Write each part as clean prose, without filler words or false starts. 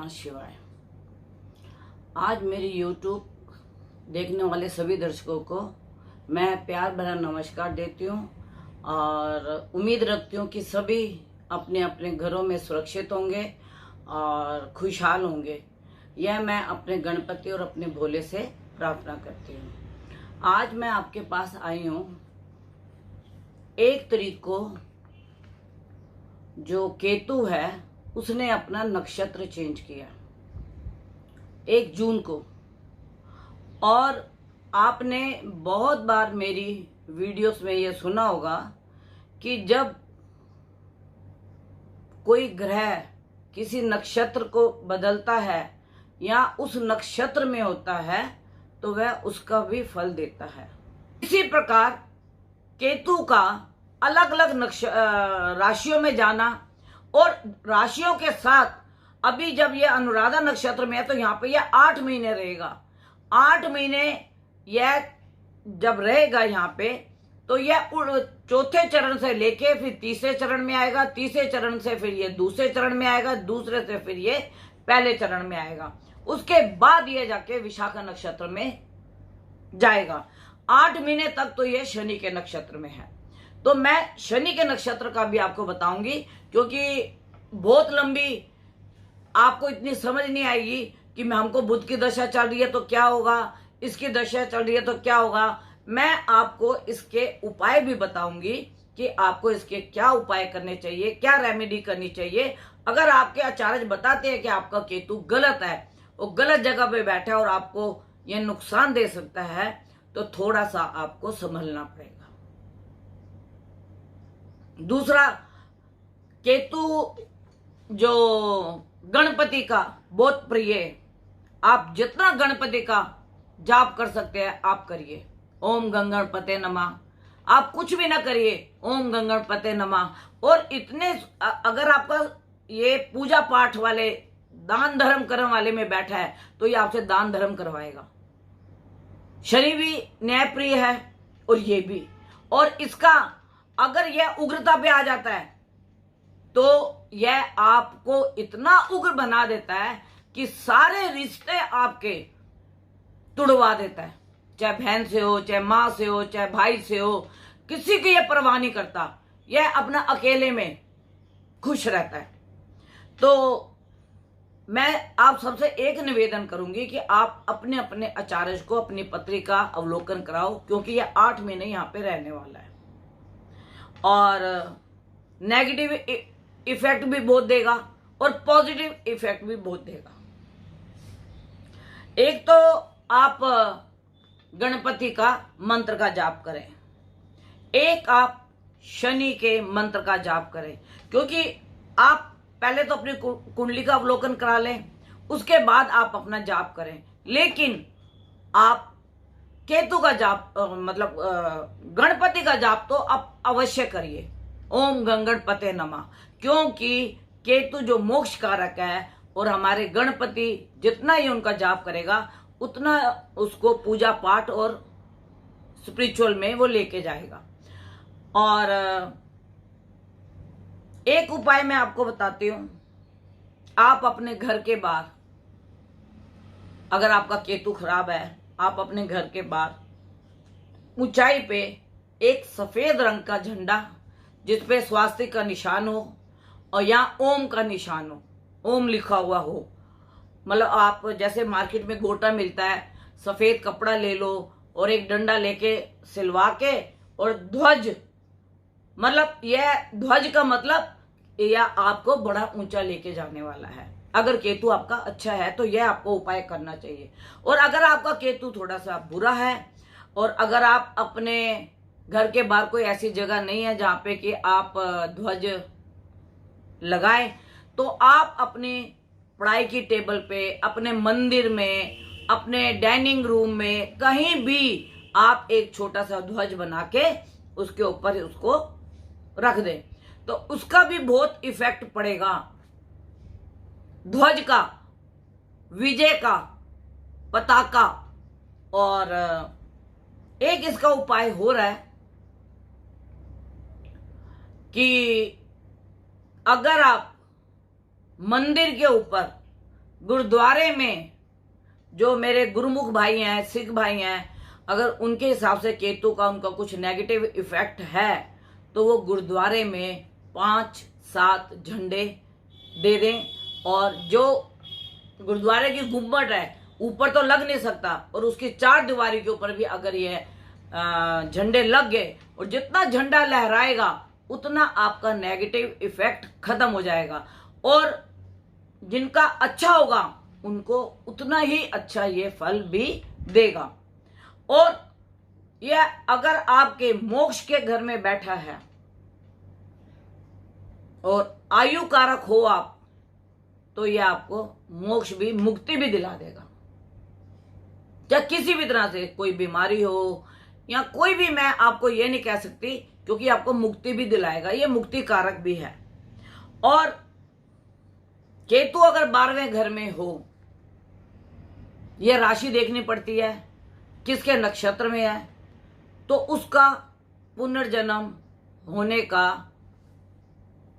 शिवाय। आज मेरी YouTube देखने वाले सभी दर्शकों को मैं प्यार भरा नमस्कार देती हूँ और उम्मीद रखती हूँ कि सभी अपने अपने घरों में सुरक्षित होंगे और खुशहाल होंगे। यह मैं अपने गणपति और अपने भोले से प्रार्थना करती हूँ। आज मैं आपके पास आई हूँ 1 तारीख को जो केतु है उसने अपना नक्षत्र चेंज किया 1 जून को। और आपने बहुत बार मेरी वीडियोस में ये सुना होगा कि जब कोई ग्रह किसी नक्षत्र को बदलता है या उस नक्षत्र में होता है तो वह उसका भी फल देता है। इसी प्रकार केतु का अलग अलग राशियों में जाना और राशियों के साथ अभी जब ये अनुराधा नक्षत्र में है तो यहाँ पे यह 8 महीने रहेगा। 8 महीने यह जब रहेगा यहाँ पे तो यह चौथे चरण से लेके फिर तीसरे चरण में आएगा, तीसरे चरण से फिर ये दूसरे चरण में आएगा, दूसरे से फिर ये पहले चरण में आएगा। उसके बाद ये जाके विशाखा नक्षत्र में जाएगा। 8 महीने तक तो ये शनि के नक्षत्र में है। तो मैं शनि के नक्षत्र का भी आपको बताऊंगी क्योंकि बहुत लंबी आपको इतनी समझ नहीं आएगी कि हमको बुध की दशा चल रही है तो क्या होगा, इसकी दशा चल रही है तो क्या होगा। मैं आपको इसके उपाय भी बताऊंगी कि आपको इसके क्या उपाय करने चाहिए, क्या रेमेडी करनी चाहिए। अगर आपके आचार्य बताते हैं कि आपका केतु गलत है, वो गलत जगह पे बैठा है और आपको ये नुकसान दे सकता है तो थोड़ा सा आपको संभलना पड़ेगा। दूसरा, केतु जो गणपति का बहुत प्रिय है। आप जितना गणपति का जाप कर सकते हैं आप करिए। ओम गणपते नमः। आप कुछ भी ना करिए, ओम गणपते नमः। और इतने अगर आपका ये पूजा पाठ वाले दान धर्म करने वाले में बैठा है तो ये आपसे दान धर्म करवाएगा। शनि भी न्यायप्रिय है और ये भी। और इसका अगर यह उग्रता पे आ जाता है तो यह आपको इतना उग्र बना देता है कि सारे रिश्ते आपके तुड़वा देता है। चाहे बहन से हो, चाहे मां से हो, चाहे भाई से हो, किसी की यह परवाह नहीं करता। यह अपना अकेले में खुश रहता है। तो मैं आप सबसे एक निवेदन करूंगी कि आप अपने अपने आचार्य को अपनी पत्री का अवलोकन कराओ क्योंकि यह 8 महीने यहाँ पे रहने वाला है और नेगेटिव इफेक्ट भी बहुत देगा और पॉजिटिव इफेक्ट भी बहुत देगा। एक तो आप गणपति का मंत्र का जाप करें, एक आप शनि के मंत्र का जाप करें। क्योंकि आप पहले तो अपनी कुंडली का अवलोकन करा लें, उसके बाद आप अपना जाप करें। लेकिन आप केतु का जाप मतलब गणपति का जाप तो आप अवश्य करिए। ओम गणपते नमः। क्योंकि केतु जो मोक्ष कारक है और हमारे गणपति जितना ही उनका जाप करेगा उतना उसको पूजा पाठ और स्पिरिचुअल में वो लेके जाएगा। और एक उपाय मैं आपको बताती हूं। आप अपने घर के बाहर, अगर आपका केतु खराब है, आप अपने घर के बाहर ऊंचाई पे एक सफेद रंग का झंडा जिसपे स्वास्तिक का निशान हो और यहाँ ओम का निशान हो, ओम लिखा हुआ हो। मतलब आप जैसे मार्केट में गोटा मिलता है, सफेद कपड़ा ले लो और एक डंडा लेके सिलवा के और ध्वज, मतलब यह ध्वज का मतलब यह आपको बड़ा ऊंचा लेके जाने वाला है। अगर केतु आपका अच्छा है तो यह आपको उपाय करना चाहिए। और अगर आपका केतु थोड़ा सा बुरा है और अगर आप अपने घर के बाहर कोई ऐसी जगह नहीं है जहां पे कि आप ध्वज लगाएं तो आप अपनी पढ़ाई की टेबल पे, अपने मंदिर में, अपने डाइनिंग रूम में, कहीं भी आप एक छोटा सा ध्वज बना के उसके ऊपर उसको रख दें तो उसका भी बहुत इफेक्ट पड़ेगा। ध्वज का, विजय का, पताका। और एक इसका उपाय हो रहा है कि अगर आप मंदिर के ऊपर गुरुद्वारे में जो मेरे गुरुमुख भाई हैं, सिख भाई हैं, अगर उनके हिसाब से केतु का उनका कुछ नेगेटिव इफेक्ट है तो वो गुरुद्वारे में 5-7 झंडे दे दें। और जो गुरुद्वारे की गुम्बद है ऊपर तो लग नहीं सकता, और उसकी 4 दीवारी के ऊपर भी अगर ये झंडे लग गए, और जितना झंडा लहराएगा उतना आपका नेगेटिव इफेक्ट खत्म हो जाएगा, और जिनका अच्छा होगा उनको उतना ही अच्छा ये फल भी देगा। और यह अगर आपके मोक्ष के घर में बैठा है और आयु कारक हो आप, तो यह आपको मोक्ष भी, मुक्ति भी दिला देगा। या किसी भी तरह से कोई बीमारी हो या कोई भी, मैं आपको ये नहीं कह सकती, क्योंकि आपको मुक्ति भी दिलाएगा, ये मुक्ति कारक भी है। और केतु अगर 12वें घर में हो, यह राशि देखनी पड़ती है किसके नक्षत्र में है, तो उसका पुनर्जन्म होने का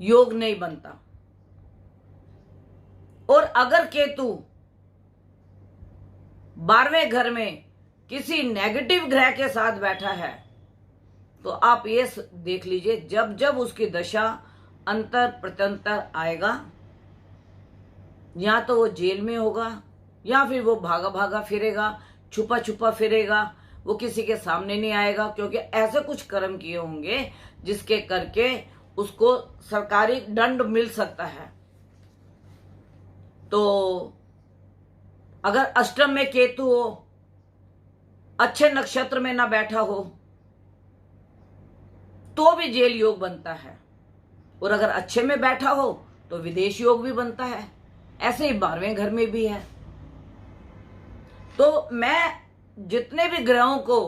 योग नहीं बनता। और अगर केतु 12वें घर में किसी नेगेटिव ग्रह के साथ बैठा है, तो आप ये देख लीजिए, जब जब उसकी दशा अंतर प्रत्यंतर आएगा, या तो वो जेल में होगा, या फिर वो भागा भागा फिरेगा, छुपा छुपा फिरेगा, वो किसी के सामने नहीं आएगा, क्योंकि ऐसे कुछ कर्म किए होंगे जिसके करके उसको सरकारी दंड मिल सकता है। तो अगर अष्टम में केतु हो, अच्छे नक्षत्र में ना बैठा हो, तो भी जेल योग बनता है, और अगर अच्छे में बैठा हो तो विदेश योग भी बनता है। ऐसे ही 12वें घर में भी है। तो मैं जितने भी ग्रहों को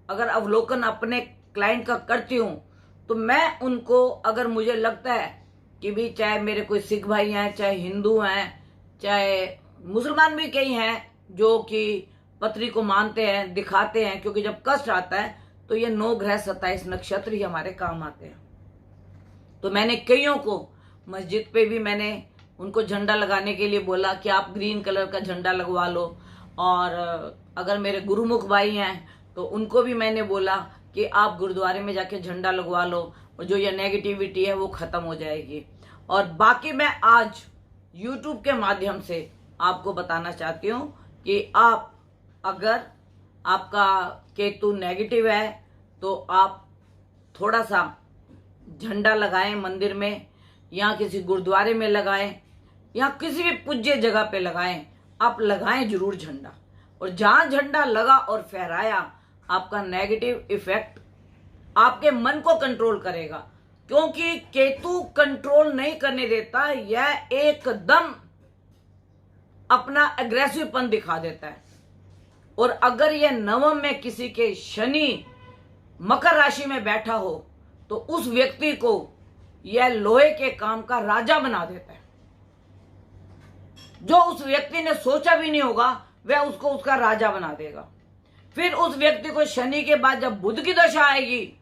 अगर अवलोकन अपने क्लाइंट का करती हूं, तो मैं उनको, अगर मुझे लगता है कि भी, चाहे मेरे कोई सिख भाई हैं, चाहे हिंदू हैं, चाहे मुसलमान भी कई हैं जो कि पत्री को मानते हैं, दिखाते हैं, क्योंकि जब कष्ट आता है तो ये 9 ग्रह 27 नक्षत्र ही हमारे काम आते हैं। तो मैंने कईयों को मस्जिद पे भी मैंने उनको झंडा लगाने के लिए बोला कि आप ग्रीन कलर का झंडा लगवा लो, और अगर मेरे गुरुमुख भाई हैं तो उनको भी मैंने बोला कि आप गुरुद्वारे में जाके झंडा लगवा लो, और जो ये नेगेटिविटी है वो खत्म हो जाएगी। और बाकी मैं आज YouTube के माध्यम से आपको बताना चाहती हूँ कि आप, अगर आपका केतु नेगेटिव है, तो आप थोड़ा सा झंडा लगाएं मंदिर में, या किसी गुरुद्वारे में लगाएं, या किसी भी पूज्य जगह पे लगाएं। आप लगाएं जरूर झंडा, और जहां झंडा लगा और फहराया, आपका नेगेटिव इफेक्ट आपके मन को कंट्रोल करेगा, क्योंकि केतु कंट्रोल नहीं करने देता, यह एकदम अपना एग्रेसिवपन दिखा देता है। और अगर यह नवम में किसी के शनि मकर राशि में बैठा हो, तो उस व्यक्ति को यह लोहे के काम का राजा बना देता है। जो उस व्यक्ति ने सोचा भी नहीं होगा, वह उसको उसका राजा बना देगा। फिर उस व्यक्ति को शनि के बाद जब बुध की दशा आएगी,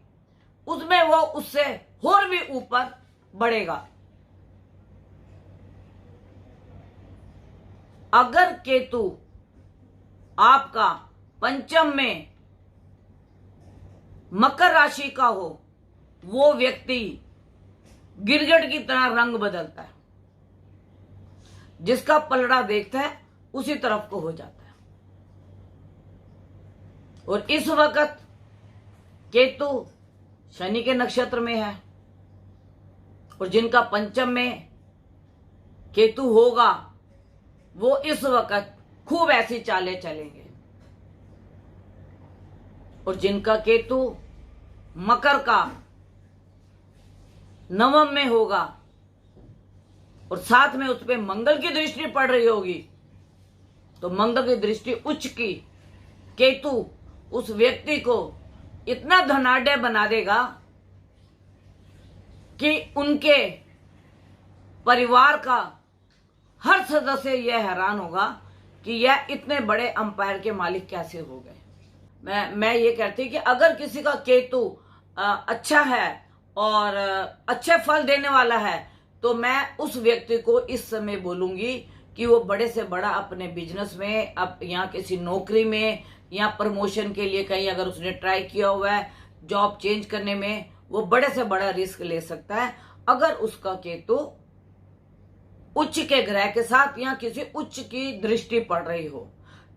उसमें वो उससे और भी ऊपर बढ़ेगा। अगर केतु आपका पंचम में मकर राशि का हो, वो व्यक्ति गिरगिट की तरह रंग बदलता है, जिसका पलड़ा देखता है उसी तरफ को हो जाता है। और इस वक्त केतु शनि के नक्षत्र में है, और जिनका पंचम में केतु होगा वो इस वक्त खूब ऐसी चालें चलेंगे। और जिनका केतु मकर का नवम में होगा, और साथ में उस पर मंगल की दृष्टि पड़ रही होगी, तो मंगल की दृष्टि उच्च की केतु उस व्यक्ति को इतना धनाढ्य बना देगा कि उनके परिवार का हर सदस्य यह हैरान होगा कि यह इतने बड़े अंपायर के मालिक कैसे हो गए। मैं ये कहती कि अगर किसी का केतु अच्छा है और अच्छे फल देने वाला है, तो मैं उस व्यक्ति को इस समय बोलूंगी कि वो बड़े से बड़ा अपने बिजनेस में, अब या किसी नौकरी में, या प्रमोशन के लिए कहीं अगर उसने ट्राई किया हुआ है जॉब चेंज करने में, वो बड़े से बड़ा रिस्क ले सकता है अगर उसका केतु उच्च के ग्रह के साथ या किसी उच्च की दृष्टि पड़ रही हो।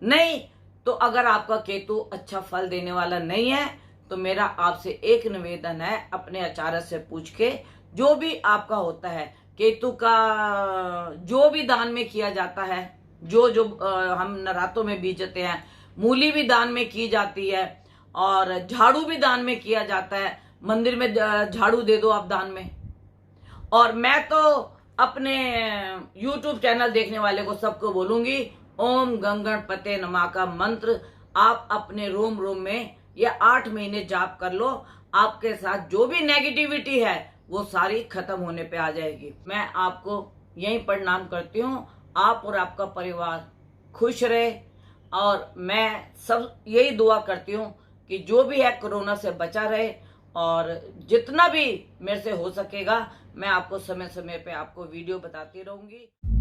नहीं तो अगर आपका केतु अच्छा फल देने वाला नहीं है तो मेरा आपसे एक निवेदन है, अपने आचार्य से पूछ के जो भी आपका होता है, केतु का जो भी दान में किया जाता है, जो जो हम नरातों में बीजते हैं, मूली भी दान में की जाती है और झाड़ू भी दान में किया जाता है। मंदिर में झाड़ू दे दो आप दान में। और मैं तो अपने YouTube चैनल देखने वाले को सबको बोलूंगी, ओम गंगणपते नमः का मंत्र आप अपने रूम में या 8 महीने जाप कर लो। आपके साथ जो भी नेगेटिविटी है वो सारी खत्म होने पे आ जाएगी। मैं आपको यही प्रणाम करती हूँ। आप और आपका परिवार खुश रहे और मैं सब यही दुआ करती हूँ कि जो भी है कोरोना से बचा रहे, और जितना भी मेरे से हो सकेगा मैं आपको समय समय पे आपको वीडियो बताती रहूंगी।